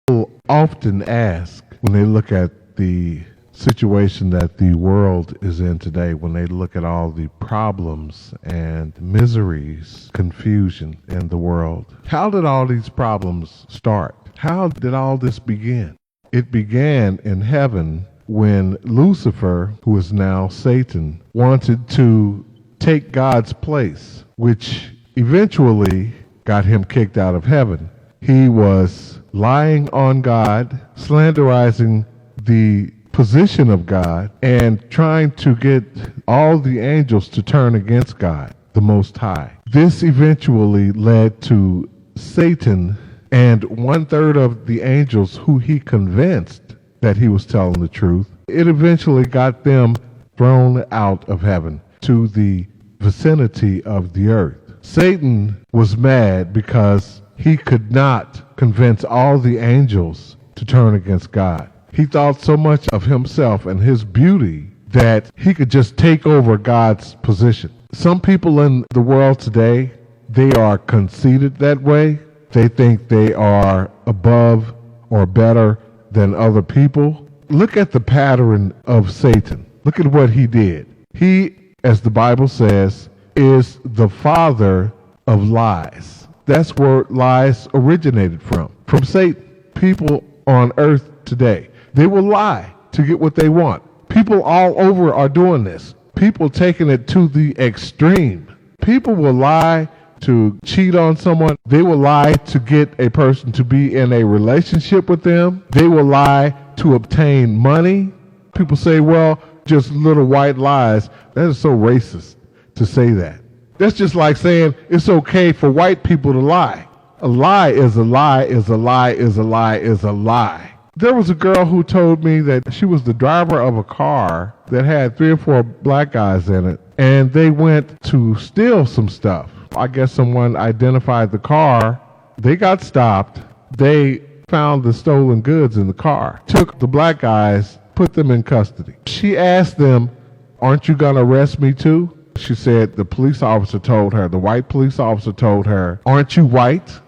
People often ask when they look at the situation that the world is in today, when they look at all the problems and miseries, confusion in the world, how did all these problems start? How did all this begin? It began in heaven when Lucifer, who is now Satan, wanted to take God's place, which eventually got him kicked out of heaven. He was lying on God, slanderizing the position of God, and trying to get all the angels to turn against God, the Most High. This eventually led to Satan and 1/3 of the angels who he convinced that he was telling the truth. It eventually got them thrown out of heaven to the vicinity of the earth. Satan was mad because he could not convince all the angels to turn against God. He thought so much of himself and his beauty that he could just take over God's position. Some people in the world today, they are conceited that way. They think they are above or better than other people. Look at the pattern of Satan. Look at what he did. He, as the Bible says, is the father of lies. That's where lies originated from Satan. People on earth today, they will lie to get what they want. People all over are doing this. People taking it to the extreme. People will lie to cheat on someone. They will lie to get a person to be in a relationship with them. They will lie to obtain money. People say, well, just little white lies. That is so racist to say that. That's just like saying it's okay for white people to lie. A lie is a lie is a lie is a lie is a lie. There was a girl who told me that she was the driver of a car that had 3 or 4 black guys in it, and they went to steal some stuff. I guess someone identified the car. They got stopped. They found the stolen goods in the car, took the black guys, put them in custody. She asked them, aren't you going to arrest me too? She said the police officer told her, the white police officer told her, aren't you white?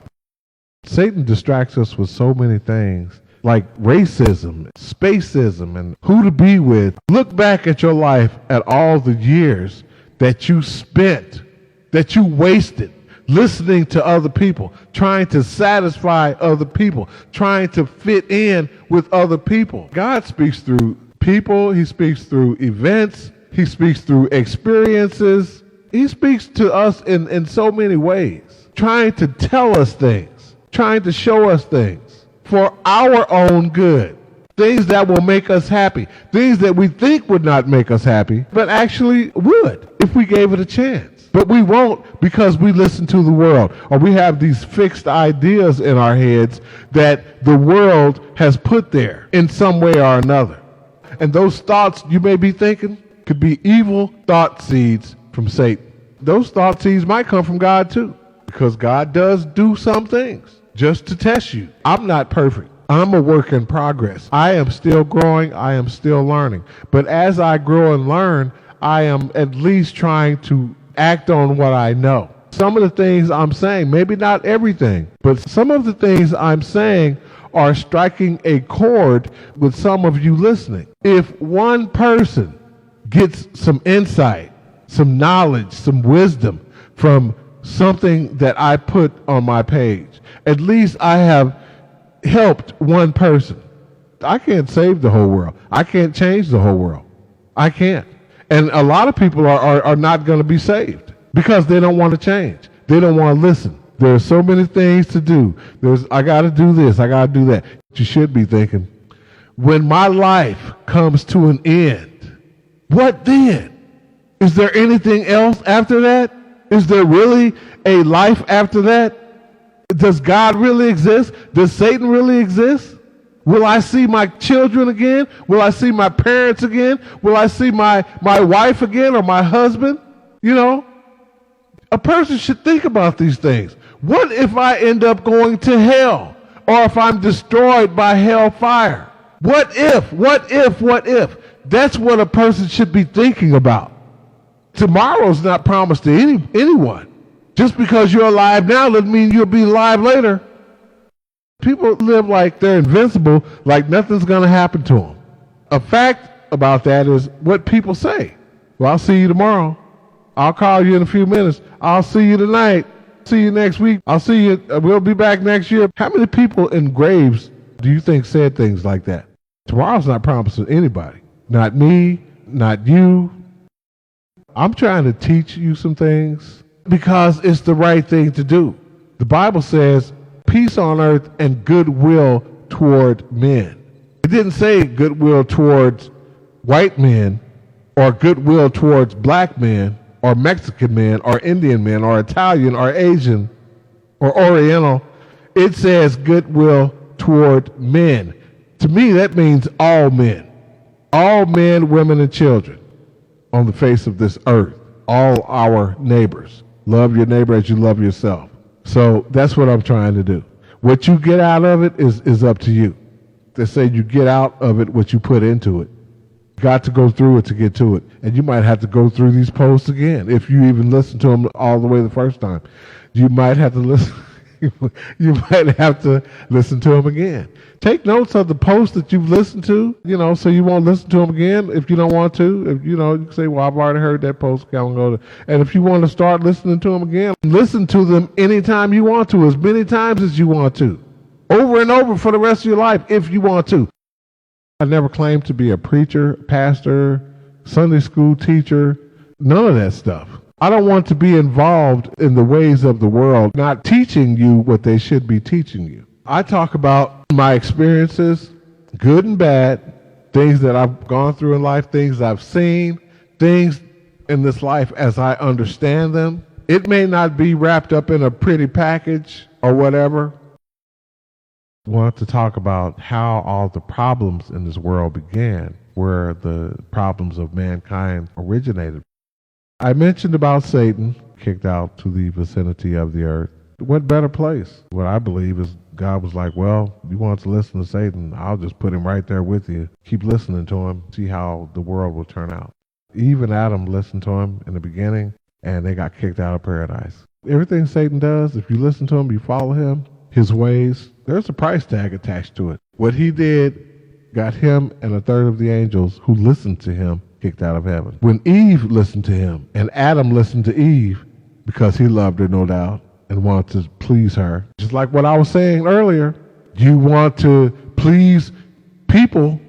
Satan distracts us with so many things, like racism, spacism, and who to be with. Look back at your life at all the years that you spent, that you wasted, listening to other people, trying to satisfy other people, trying to fit in with other people. God speaks through people. He speaks through events. He speaks through experiences. He speaks to us in so many ways, trying to tell us things, trying to show us things for our own good, things that will make us happy, things that we think would not make us happy, but actually would if we gave it a chance. But we won't because we listen to the world, or we have these fixed ideas in our heads that the world has put there in some way or another. And those thoughts you may be thinking could be evil thought seeds from Satan. Those thought seeds might come from God too, because God does do some things just to test you. I'm not perfect. I'm a work in progress. I am still growing. I am still learning. But as I grow and learn, I am at least trying to act on what I know. Some of the things I'm saying, maybe not everything, but some of the things I'm saying are striking a chord with some of you listening. If one person gets some insight, some knowledge, some wisdom from something that I put on my page, at least I have helped one person. I can't save the whole world. I can't change the whole world. I can't. And a lot of people are not going to be saved because they don't want to change. They don't want to listen. There are so many things to do. I got to do this. I got to do that. You should be thinking, when my life comes to an end, what then? Is there anything else after that? Is there really a life after that? Does God really exist? Does Satan really exist? Will I see my children again? Will I see my parents again? Will I see my wife again or my husband? You know, a person should think about these things. What if I end up going to hell? Or if I'm destroyed by hellfire? What if? What if? What if? That's what a person should be thinking about. Tomorrow's not promised to anyone. Just because you're alive now doesn't mean you'll be alive later. People live like they're invincible, like nothing's going to happen to them. A fact about that is what people say. Well, I'll see you tomorrow. I'll call you in a few minutes. I'll see you tonight. See you next week. I'll see you. We'll be back next year. How many people in graves do you think said things like that? Tomorrow's not promising anybody. Not me, not you. I'm trying to teach you some things because it's the right thing to do. The Bible says peace on earth and goodwill toward men. It didn't say goodwill towards white men or goodwill towards black men or Mexican men or Indian men or Italian or Asian or Oriental. It says goodwill toward men. To me, that means all men. All men, women, and children on the face of this earth. All our neighbors. Love your neighbor as you love yourself. So that's what I'm trying to do. What you get out of it is up to you. They say you get out of it what you put into it. You got to go through it to get to it. And you might have to go through these posts again. If you even listen to them all the way the first time, you might have to listen. You might have to listen to them again. Take notes of the posts that you've listened to, so you won't listen to them again if you don't want to. If you can say, well, I've already heard that post. I'm going to. And if you want to start listening to them again, listen to them anytime you want to, as many times as you want to, over and over for the rest of your life if you want to. I never claimed to be a preacher, pastor, Sunday school teacher, none of that stuff. I don't want to be involved in the ways of the world, not teaching you what they should be teaching you. I talk about my experiences, good and bad, things that I've gone through in life, things I've seen, things in this life as I understand them. It may not be wrapped up in a pretty package or whatever. I want to talk about how all the problems in this world began, where the problems of mankind originated. I mentioned about Satan, kicked out to the vicinity of the earth. What better place? What I believe is God was like, well, you want to listen to Satan, I'll just put him right there with you. Keep listening to him, see how the world will turn out. Eve and Adam listened to him in the beginning, and they got kicked out of paradise. Everything Satan does, if you listen to him, you follow him, his ways, there's a price tag attached to it. What he did got him and a third of the angels who listened to him kicked out of heaven. When Eve listened to him, and Adam listened to Eve, because he loved her, no doubt, and wanted to please her. Just like what I was saying earlier, you want to please people,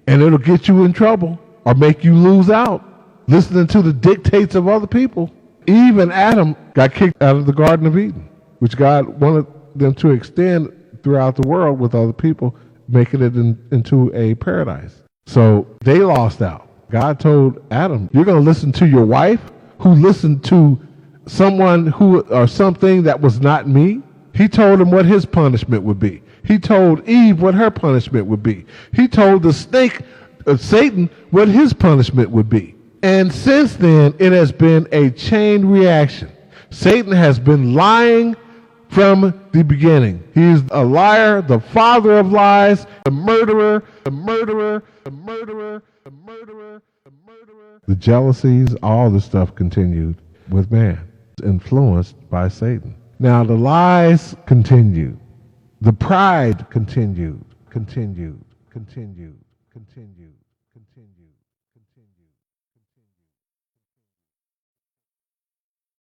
and it'll get you in trouble or make you lose out listening to the dictates of other people. Eve and Adam got kicked out of the Garden of Eden, which God wanted them to extend throughout the world with other people, making it into a paradise. So they lost out. God told Adam, you're going to listen to your wife who listened to someone who or something that was not me. He told him what his punishment would be. He told Eve what her punishment would be. He told the snake, Satan, what his punishment would be. And since then, it has been a chain reaction. Satan has been lying from the beginning. He is a liar, the father of lies, the murderer, the murderer, the murderer, the murderer, the murderer. The jealousies, all the stuff continued with man, influenced by Satan. Now the lies continued. The pride continued, continued, continued, continued, continued.